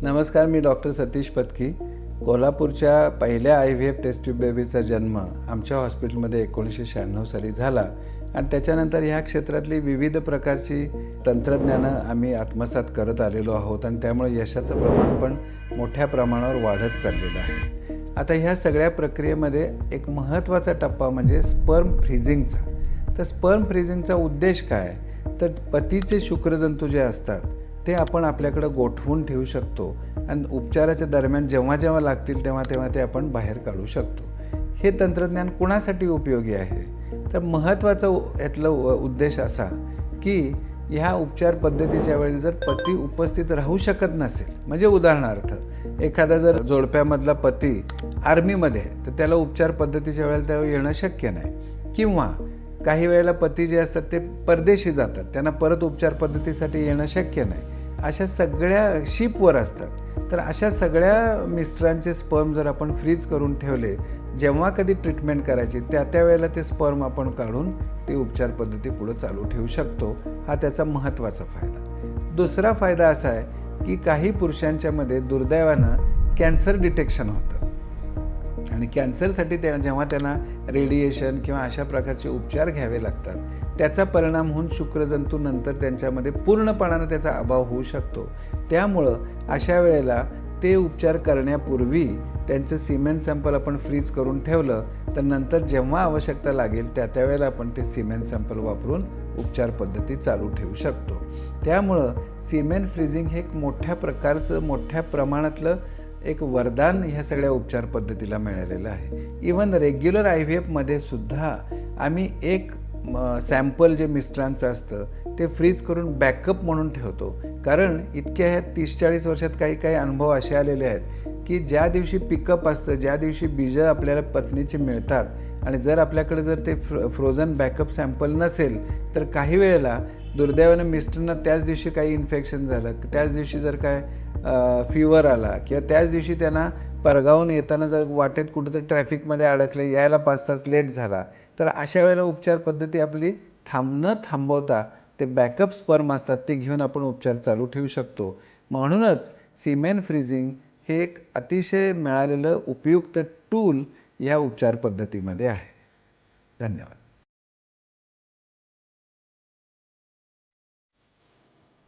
नमस्कार, मी डॉक्टर सतीश पत्की. कोल्हापूरच्या पहिल्या IVF टेस्ट ट्यूब बेबीचा जन्म आमच्या हॉस्पिटलमध्ये 1996 साली झाला आणि त्याच्यानंतर ह्या क्षेत्रातली विविध प्रकारची तंत्रज्ञानं आम्ही आत्मसात करत आलेलो आहोत आणि त्यामुळे यशाचं प्रमाण पण मोठ्या प्रमाणावर वाढत चाललेलं आहे. आता ह्या सगळ्या प्रक्रियेमध्ये एक महत्त्वाचा टप्पा म्हणजे स्पर्म फ्रीजिंगचा. तर स्पर्म फ्रीजिंगचा उद्देश काय? तर पतीचे शुक्रजंतू जे असतात ते आपण आपल्याकडं गोठवून ठेवू शकतो आणि उपचाराच्या दरम्यान जेव्हा जेव्हा लागतील तेव्हा तेव्हा ते आपण बाहेर काढू शकतो. हे तंत्रज्ञान कुणासाठी उपयोगी आहे? तर महत्त्वाचा यातला उद्देश असा की ह्या उपचार पद्धतीच्या वेळी जर पती उपस्थित राहू शकत नसेल, म्हणजे उदाहरणार्थ एखादा जर जोडप्यामधला पती आर्मीमध्ये आहे तर त्याला उपचार पद्धतीच्या वेळेला त्याला येणं शक्य नाही, किंवा काही वेळेला पती जे असतात ते परदेशी जातात, त्यांना परत उपचार पद्धतीसाठी येणं शक्य नाही, अशा सगळ्या शिपवर असतात. तर अशा सगळ्या मिस्टरांचे स्पर्म जर आपण फ्रीज करून ठेवले, जेव्हा कधी ट्रीटमेंट करायची त्या वेळेला ते स्पर्म आपण काढून ती उपचार पद्धती पुढे चालू ठेवू शकतो. हा त्याचा महत्त्वाचा फायदा. दुसरा फायदा असा आहे की काही पुरुषांच्यामध्ये दुर्दैवानं कॅन्सर डिटेक्शन होतं आणि कॅन्सरसाठी जेव्हा त्यांना रेडिएशन किंवा अशा प्रकारचे उपचार घ्यावे लागतात, त्याचा परिणाम होऊन शुक्रजंतू नंतर त्यांच्यामध्ये पूर्णपणानं त्याचा अभाव होऊ शकतो. त्यामुळं अशा वेळेला ते उपचार करण्यापूर्वी त्यांचं सिमेन सॅम्पल आपण फ्रीज करून ठेवलं तर नंतर जेव्हा आवश्यकता लागेल त्यावेळेला आपण ते सिमेन सॅम्पल वापरून उपचार पद्धती चालू ठेवू शकतो. त्यामुळं सिमेन फ्रीजिंग हे एक मोठ्या प्रकारचं मोठ्या प्रमाणातलं एक वरदान ह्या सगळ्या उपचार पद्धतीला मिळालेलं आहे. इवन रेग्युलर IVFमध्ये सुद्धा आम्ही एक सॅम्पल जे मिस्टरांचं असतं ते फ्रीज करून बॅकअप म्हणून ठेवतो. कारण इतक्या ह्या 30-40 वर्षात काही अनुभव असे आलेले आहेत की ज्या दिवशी पिकअप असतं, ज्या दिवशी बीजं आपल्याला पत्नीची मिळतात आणि जर आपल्याकडे जर ते फ्रोझन बॅकअप सॅम्पल नसेल तर काही वेळेला दुर्दैवानं मिस्टरना त्याच दिवशी काही इन्फेक्शन झालं, त्याच दिवशी जर काय फीवर आला किंवा त्याच दिवशी त्यांना परगावून येताना जर वाटेत कुठेतरी ट्रॅफिकमध्ये अडकले, यायला 5 तास लेट झाला, तर अशा वेळेला उपचार पद्धती आपली थांबवता ते बॅकअप स्पर्म असतात ते घेऊन आपण उपचार चालू ठेवू शकतो. म्हणूनच सिमेन फ्रीजिंग हे एक अतिशय मिळालेलं उपयुक्त टूल ह्या उपचार पद्धतीमध्ये आहे. धन्यवाद.